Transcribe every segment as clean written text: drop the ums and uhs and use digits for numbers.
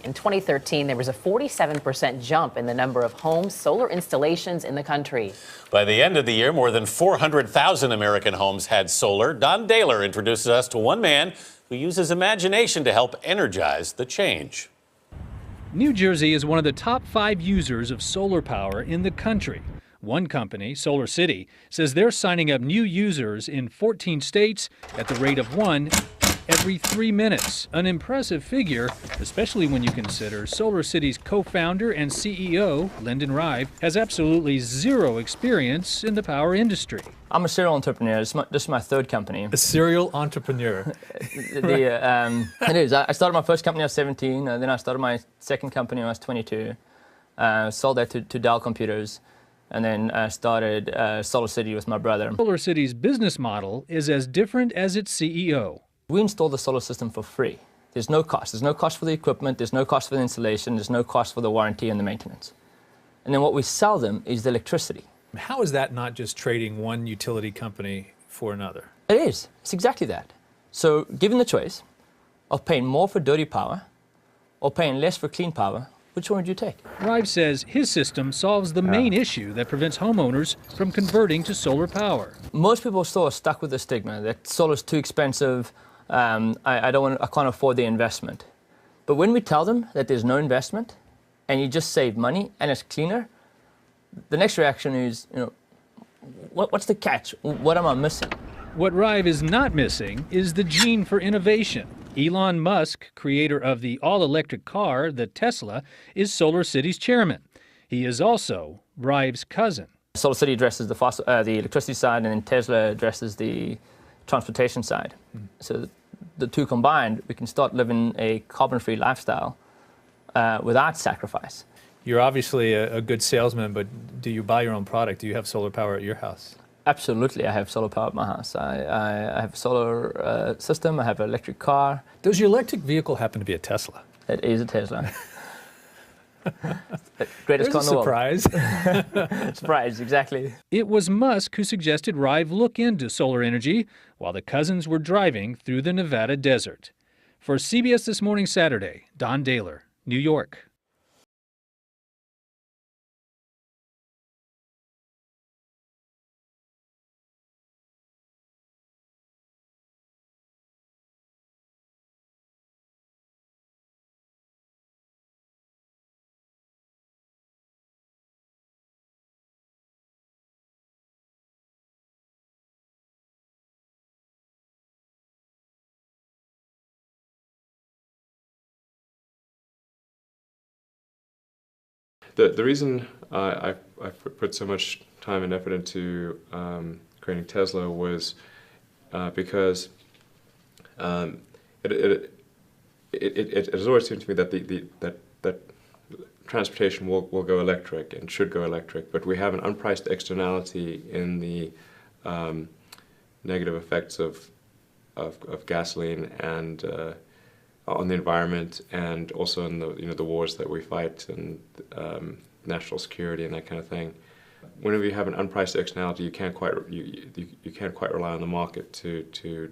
In 2013, there was a 47% jump in the number of home solar installations in the country. By the end of the year, more than 400,000 American homes had solar. Don Daler introduces us to one man who uses imagination to help energize the change. New Jersey is one of the top 5 users of solar power in the country. One company, Solar City, says they're signing up new users in 14 states at the rate of 1 every 3 minutes. An impressive figure, especially when you consider Solar City's co-founder and CEO, Lyndon Rive, has absolutely zero experience in the power industry. I'm a serial entrepreneur. This is my third company. A serial entrepreneur. It is. I started my first company when I was 17. Then I started my second company when I was 22. Sold that to Dell Computers. And then started Solar City with my brother. Solar City's business model is as different as its CEO. We install the solar system for free. There's no cost. There's no cost for the equipment. There's no cost for the installation. There's no cost for the warranty and the maintenance. And then what we sell them is the electricity. How is that not just trading one utility company for another? It is. It's exactly that. So given the choice of paying more for dirty power or paying less for clean power, which one would you take? Rive says his system solves the main issue that prevents homeowners from converting to solar power. Most people still are stuck with the stigma that solar is too expensive. I can't afford the investment. But when we tell them that there's no investment and you just save money and it's cleaner, the next reaction is, what's the catch? What am I missing? What Rive is not missing is the gene for innovation. Elon Musk, creator of the all-electric car, the Tesla, is Solar City's chairman. He is also Rive's cousin. Solar City addresses the electricity side, and then Tesla addresses the transportation side. So the two combined, we can start living a carbon-free lifestyle without sacrifice. You're obviously a good salesman, but do you buy your own product? Do you have solar power at your house? Absolutely, I have solar power at my house. I have a solar system, I have an electric car. Does your electric vehicle happen to be a Tesla? It is a Tesla. Greatest car in the world. Surprise. Surprise, exactly. It was Musk who suggested Rive look into solar energy while the cousins were driving through the Nevada desert. For CBS This Morning Saturday, Don Daler, New York. The reason I put so much time and effort into creating Tesla was because it has always seemed to me that that transportation will go electric and should go electric, but we have an unpriced externality in the negative effects of gasoline and on the environment, and also in the wars that we fight and national security and that kind of thing. Whenever you have an unpriced externality, you can't quite rely on the market to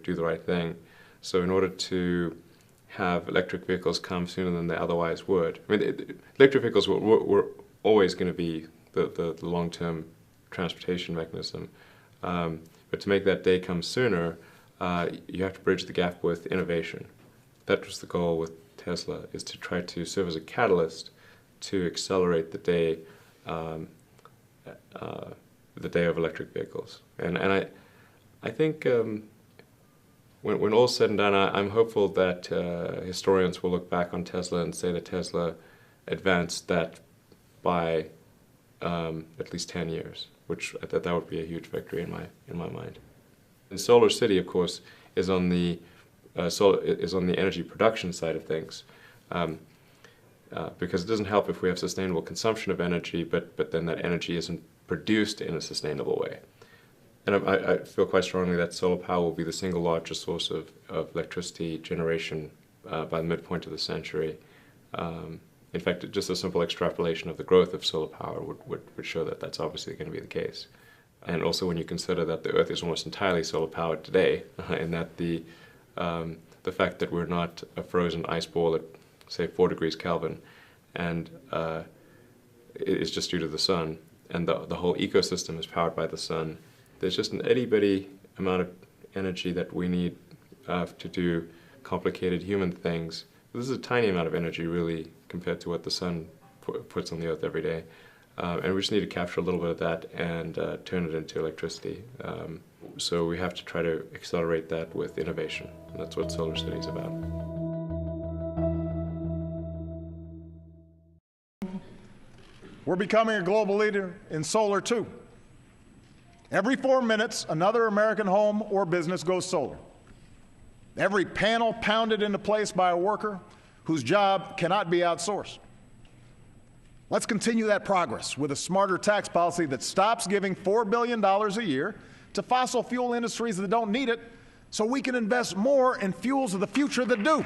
do the right thing. So in order to have electric vehicles come sooner than they otherwise would, I mean, electric vehicles were always going to be the long-term transportation mechanism, but to make that day come sooner, you have to bridge the gap with innovation. That was the goal with Tesla, is to try to serve as a catalyst to accelerate the day of electric vehicles. And I think when all's said and done, I'm hopeful that historians will look back on Tesla and say that Tesla advanced that by at least 10 years, which I thought that would be a huge victory in my mind. And Solar City, of course, is on the energy production side of things, because it doesn't help if we have sustainable consumption of energy, but then that energy isn't produced in a sustainable way. And I feel quite strongly that solar power will be the single largest source of electricity generation by the midpoint of the century. In fact, just a simple extrapolation of the growth of solar power would show that that's obviously going to be the case. And also when you consider that the Earth is almost entirely solar powered today, and that the fact that we're not a frozen ice ball that say 4 degrees Kelvin, and it's just due to the sun, and the whole ecosystem is powered by the sun. There's just an itty-bitty amount of energy that we need to do complicated human things. This is a tiny amount of energy, really, compared to what the sun puts on the Earth every day. And we just need to capture a little bit of that and turn it into electricity. So we have to try to accelerate that with innovation, and that's what Solar City is about. We're becoming a global leader in solar too. Every 4 minutes, another American home or business goes solar. Every panel pounded into place by a worker whose job cannot be outsourced. Let's continue that progress with a smarter tax policy that stops giving $4 billion a year to fossil fuel industries that don't need it, so we can invest more in fuels of the future that do.